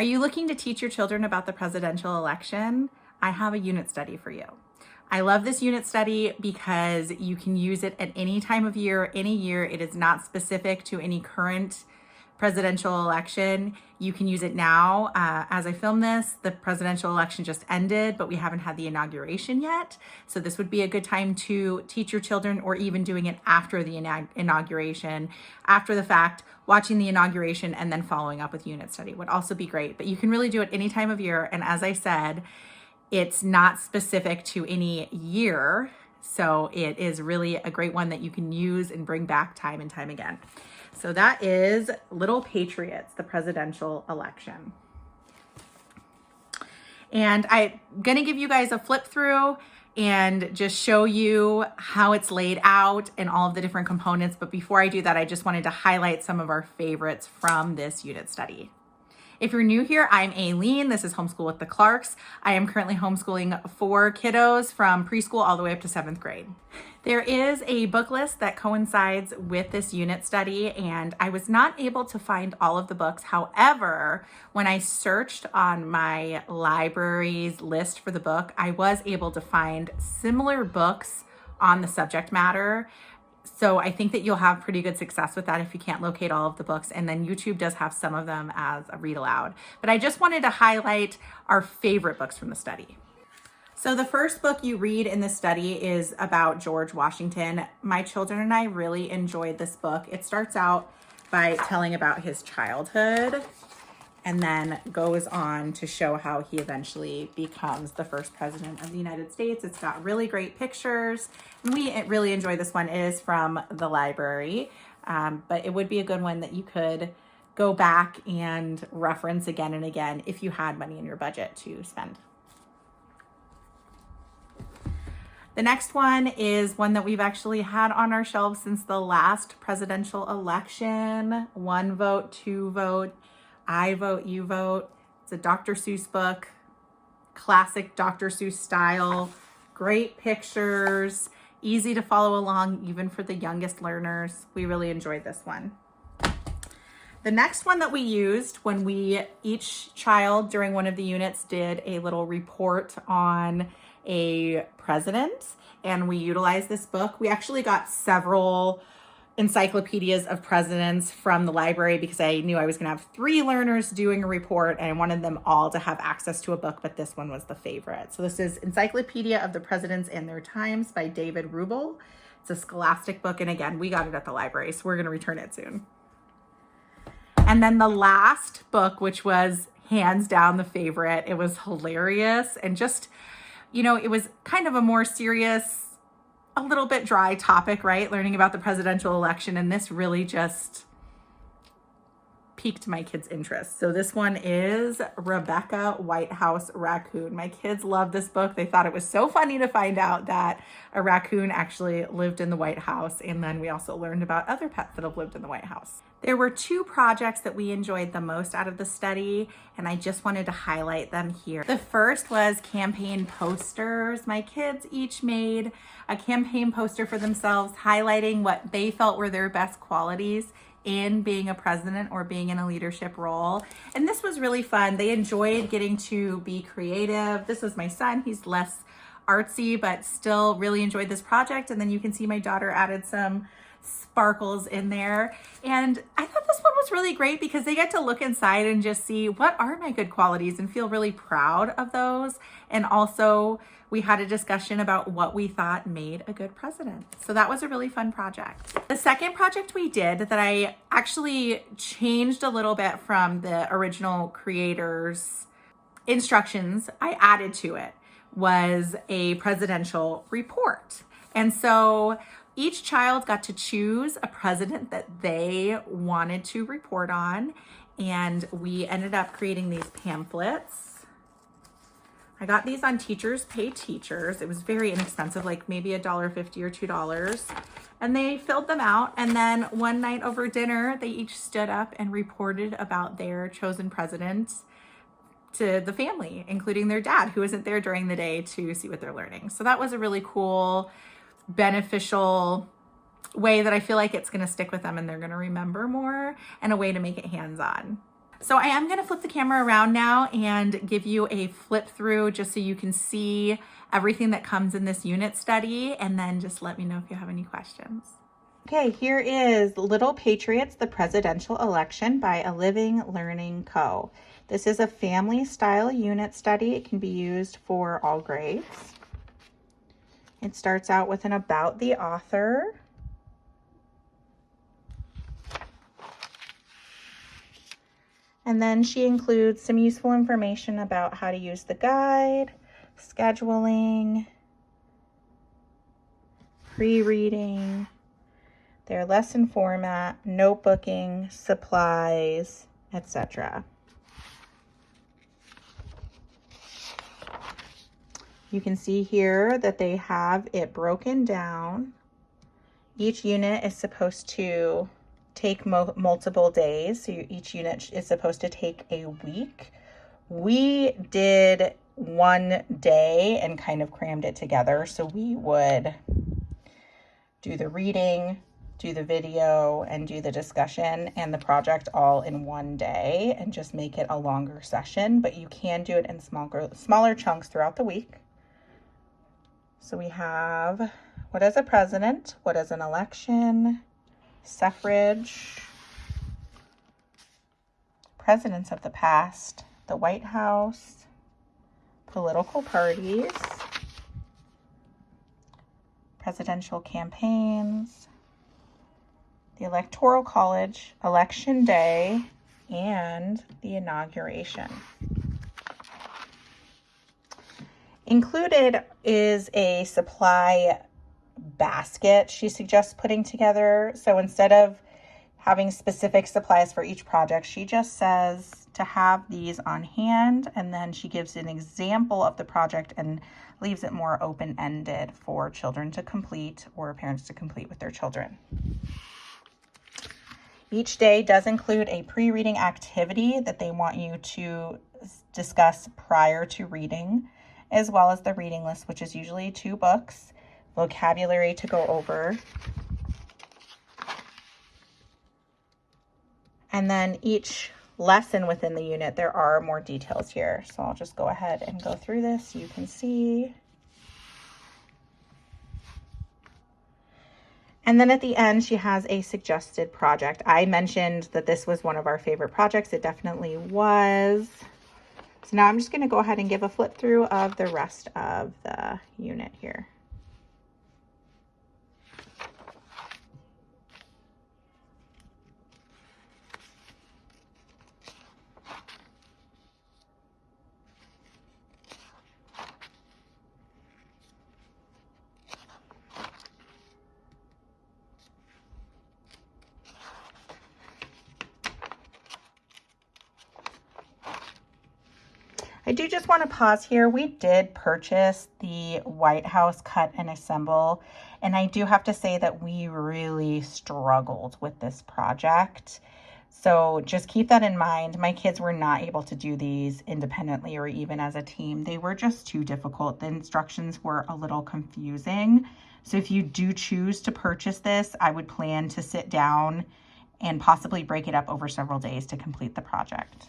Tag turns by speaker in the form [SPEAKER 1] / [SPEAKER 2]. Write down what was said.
[SPEAKER 1] Are you looking to teach your children about the presidential election? I have a unit study for you. I love this unit study because you can use it at any time of year, any year. It is not specific to any current presidential election. You can use it now. As I film this, the presidential election just ended, but we haven't had the inauguration yet. So this would be a good time to teach your children, or even doing it after the inauguration, after the fact, watching the inauguration and then following up with unit study would also be great. But you can really do it any time of year. And as I said, it's not specific to any year. So it is really a great one that you can use and bring back time and time again. So that is Little Patriots, the presidential election. And I'm going to give you guys a flip through and just show you how it's laid out and all of the different components. But before I do that, I just wanted to highlight some of our favorites from this unit study. If you're new here, I'm Aileen. This is Homeschool with the Clarks. I am currently homeschooling 4 kiddos from preschool all the way up to 7th grade. There is a book list that coincides with this unit study, and I was not able to find all of the books. However, when I searched on my library's list for the book, I was able to find similar books on the subject matter. So I think that you'll have pretty good success with that if you can't locate all of the books. And then YouTube does have some of them as a read aloud. But I just wanted to highlight our favorite books from the study. So the first book you read in the study is about George Washington. My children and I really enjoyed this book. It starts out by telling about his childhood and then goes on to show how he eventually becomes the first president of the United States. It's got really great pictures. We really enjoy this one. It is from the library, but it would be a good one that you could go back and reference again and again if you had money in your budget to spend. The next one is one that we've actually had on our shelves since the last presidential election. 1 vote, 2 vote. I vote, you vote. It's a Dr. Seuss book, classic Dr. Seuss style, great pictures, easy to follow along even for the youngest learners. We really enjoyed this one. The next one that we used when each child during one of the units did a little report on a president, and we utilized this book. We actually got several encyclopedias of presidents from the library because I knew I was going to have 3 learners doing a report and I wanted them all to have access to a book, but this one was the favorite. So this is Encyclopedia of the Presidents and Their Times by David Rubel. It's a scholastic book, and again, we got it at the library, so we're going to return it soon. And then the last book, which was hands down the favorite, it was hilarious and just, it was kind of a more serious, a little bit dry topic, right? Learning about the presidential election. And this really just piqued my kids' interest. So this one is Rebecca White House Raccoon. My kids love this book. They thought it was so funny to find out that a raccoon actually lived in the White House. And then we also learned about other pets that have lived in the White House. There were 2 projects that we enjoyed the most out of the study, and I just wanted to highlight them here. The first was campaign posters. My kids each made a campaign poster for themselves, highlighting what they felt were their best qualities in being a president or being in a leadership role. And this was really fun. They enjoyed getting to be creative. This was my son. He's less artsy, but still really enjoyed this project. And then you can see my daughter added some sparkles in there. And I thought this one was really great because they get to look inside and just see what are my good qualities and feel really proud of those. And also we had a discussion about what we thought made a good president. So that was a really fun project. The second project we did that I actually changed a little bit from the original creator's instructions, I added to it, was a presidential report. And so each child got to choose a president that they wanted to report on. And we ended up creating these pamphlets. I got these on Teachers Pay Teachers. It was very inexpensive, like maybe $1.50 or $2. And they filled them out. And then one night over dinner, they each stood up and reported about their chosen president to the family, including their dad, who isn't there during the day to see what they're learning. So that was a really cool, beneficial way that I feel like it's going to stick with them and they're going to remember more, and a way to make it hands-on. So I am gonna flip the camera around now and give you a flip through just so you can see everything that comes in this unit study, and then just let me know if you have any questions. Okay, here is Little Patriots, the Presidential Election by A Living Learning Co. This is a family style unit study. It can be used for all grades. It starts out with an about the author. And then she includes some useful information about how to use the guide, scheduling, pre-reading, their lesson format, notebooking, supplies, etc. You can see here that they have it broken down. Each unit is supposed to take multiple days. So each unit is supposed to take a week. We did one day and kind of crammed it together. So we would do the reading, do the video, and do the discussion and the project all in one day and just make it a longer session, but you can do it in smaller chunks throughout the week. So we have what is a president, what is an election, suffrage, presidents of the past, the White House, political parties, presidential campaigns, the Electoral College, Election Day, and the inauguration. Included is a supply basket she suggests putting together. So instead of having specific supplies for each project, she just says to have these on hand, and then she gives an example of the project and leaves it more open-ended for children to complete or parents to complete with their children. Each day does include a pre-reading activity that they want you to discuss prior to reading, as well as the reading list, which is usually 2 books, vocabulary to go over, and then each lesson within the unit, there are more details here. So I'll just go ahead and go through this so you can see. And then at the end, she has a suggested project. I mentioned that this was one of our favorite projects. It definitely was. So now I'm just going to go ahead and give a flip through of the rest of the unit here. I do just want to pause here. We did purchase the White House Cut and Assemble, and I do have to say that we really struggled with this project. So just keep that in mind. My kids were not able to do these independently or even as a team. They were just too difficult. The instructions were a little confusing. So if you do choose to purchase this, I would plan to sit down and possibly break it up over several days to complete the project.